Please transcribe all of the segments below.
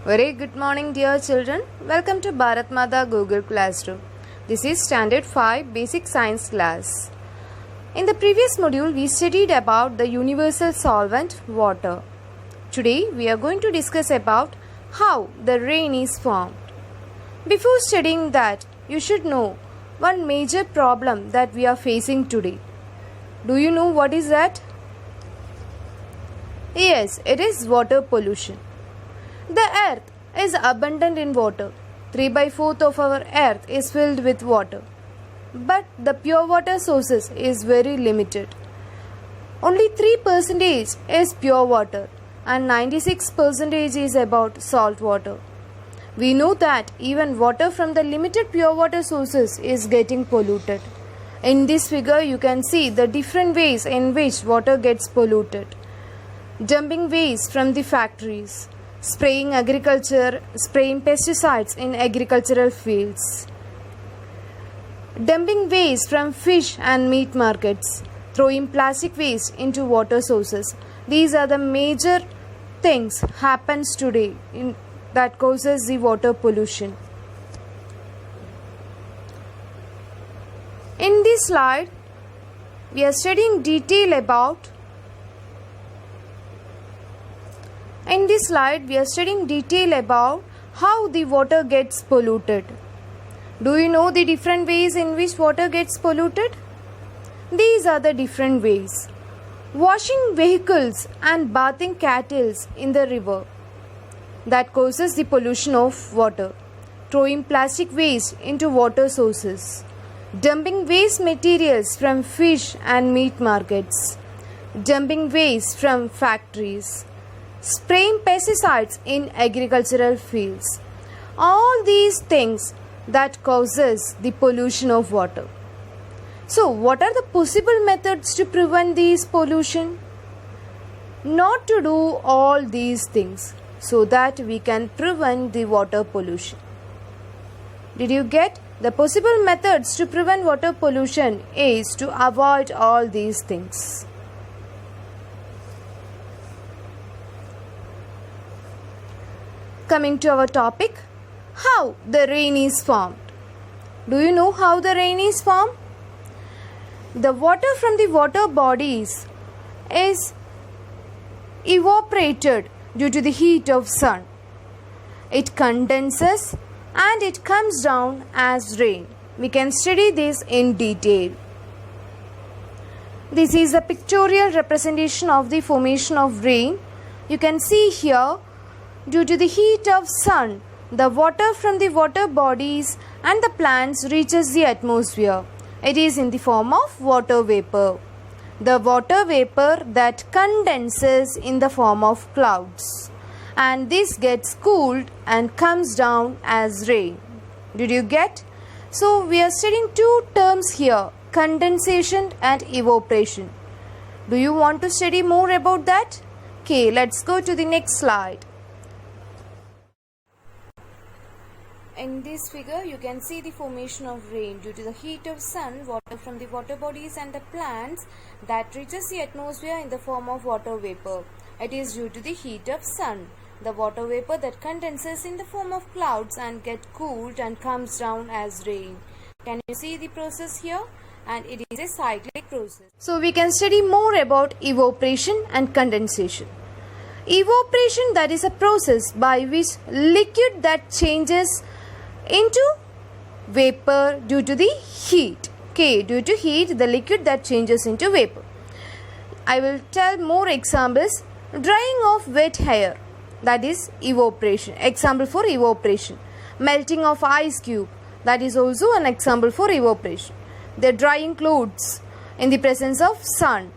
Very good morning, dear children. Welcome to Bharat Mata Google Classroom. This is Standard 5 Basic Science class. In the previous module, we studied about the universal solvent water. Today, we are going to discuss about how the rain is formed. Before studying that, you should know one major problem that we are facing today. Do you know what is that? Yes, it is water pollution. The earth is abundant in water. 3 by 4th of our earth is filled with water. But the pure water sources is very limited. Only 3% is pure water and 96% is about salt water. We know that even water from the limited pure water sources is getting polluted. In this figure, you can see the different ways in which water gets polluted. Dumping waste from the factories, spraying pesticides in agricultural fields, dumping waste from fish and meat markets, throwing plastic waste into water sources. These are the major things happens today that causes the water pollution. In this slide, we are studying detail about how the water gets polluted. Do you know the different ways in which water gets polluted? These are the different ways. Washing vehicles and bathing cattle in the river. That causes the pollution of water. Throwing plastic waste into water sources. Dumping waste materials from fish and meat markets. Dumping waste from factories. Spraying pesticides in agricultural fields. All these things that causes the pollution of water. So, what are the possible methods to prevent this pollution? Not to do all these things so that we can prevent the water pollution. Did you get? The possible methods to prevent water pollution is to avoid all these things. Coming to our topic, how the rain is formed. Do you know how the rain is formed? The water from the water bodies is evaporated due to the heat of sun. It condenses and it comes down as rain. We can study this in detail. This is a pictorial representation of the formation of rain. You can see here, due to the heat of sun, the water from the water bodies and the plants reaches the atmosphere. It is in the form of water vapor. The water vapor that condenses in the form of clouds. And this gets cooled and comes down as rain. Did you get? So we are studying two terms here, condensation and evaporation. Do you want to study more about that? Okay, let's go to the next slide. In this figure, you can see the formation of rain due to the heat of sun, water from the water bodies and the plants that reaches the atmosphere in the form of water vapor. It is due to the heat of sun. The water vapor that condenses in the form of clouds and get cooled and comes down as rain. Can you see the process here? And it is a cyclic process. So we can study more about evaporation and condensation. Evaporation, that is a process by which liquid that changes into vapor due to the heat. Okay, due to heat, the liquid that changes into vapor. I will tell more examples. Drying of wet hair, that is evaporation. Example for evaporation. Melting of ice cube, that is also an example for evaporation. The drying clothes in the presence of sun.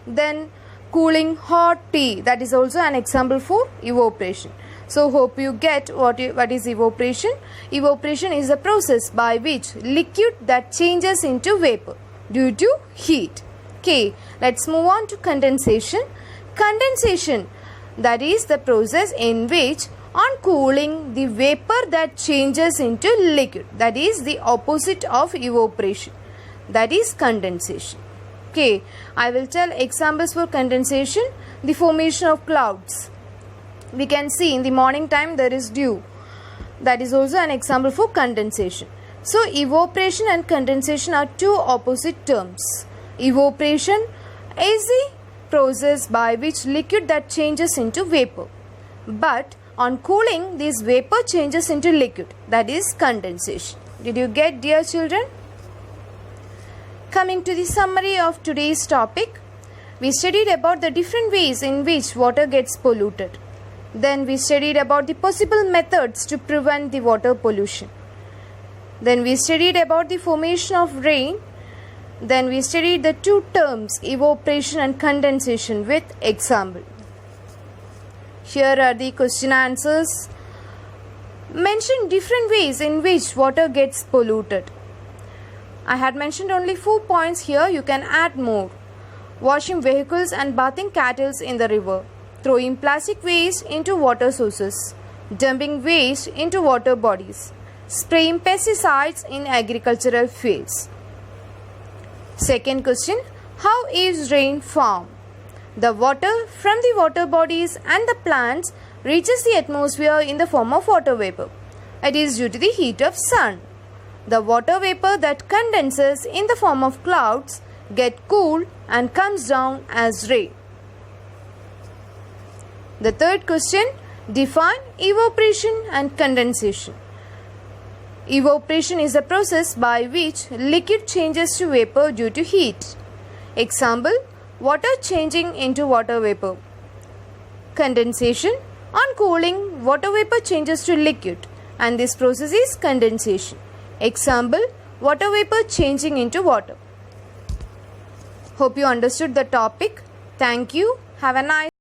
Then cooling hot tea, that is also an example for evaporation. So hope you get what is evaporation. Evaporation is a process by which liquid that changes into vapor due to heat. Okay, let's move on to condensation. Condensation, that is the process in which on cooling the vapor that changes into liquid. That is the opposite of evaporation. That is condensation. Okay, I will tell examples for condensation. The formation of clouds. We can see in the morning time there is dew. That is also an example for condensation. So evaporation and condensation are two opposite terms. Evaporation is the process by which liquid that changes into vapor. But on cooling, this vapor changes into liquid. That is condensation. Did you get, dear children? Coming to the summary of today's topic, we studied about the different ways in which water gets polluted. Then we studied about the possible methods to prevent the water pollution. Then we studied about the formation of rain. Then we studied the two terms evaporation and condensation with example. Here are the question answers. Mention different ways in which water gets polluted. I had mentioned only 4 points here. You can add more. Washing vehicles and bathing cattle in the river. Throwing plastic waste into water sources. Dumping waste into water bodies. Spraying pesticides in agricultural fields. Second question. How is rain formed? The water from the water bodies and the plants reaches the atmosphere in the form of water vapor. It is due to the heat of sun. The water vapor that condenses in the form of clouds get cooled and comes down as rain. The third question. Define evaporation and condensation. Evaporation is the process by which liquid changes to vapor due to heat. Example, water changing into water vapor. Condensation, on cooling, water vapor changes to liquid and this process is condensation. Example, water vapor changing into water. Hope you understood the topic. Thank you. Have a nice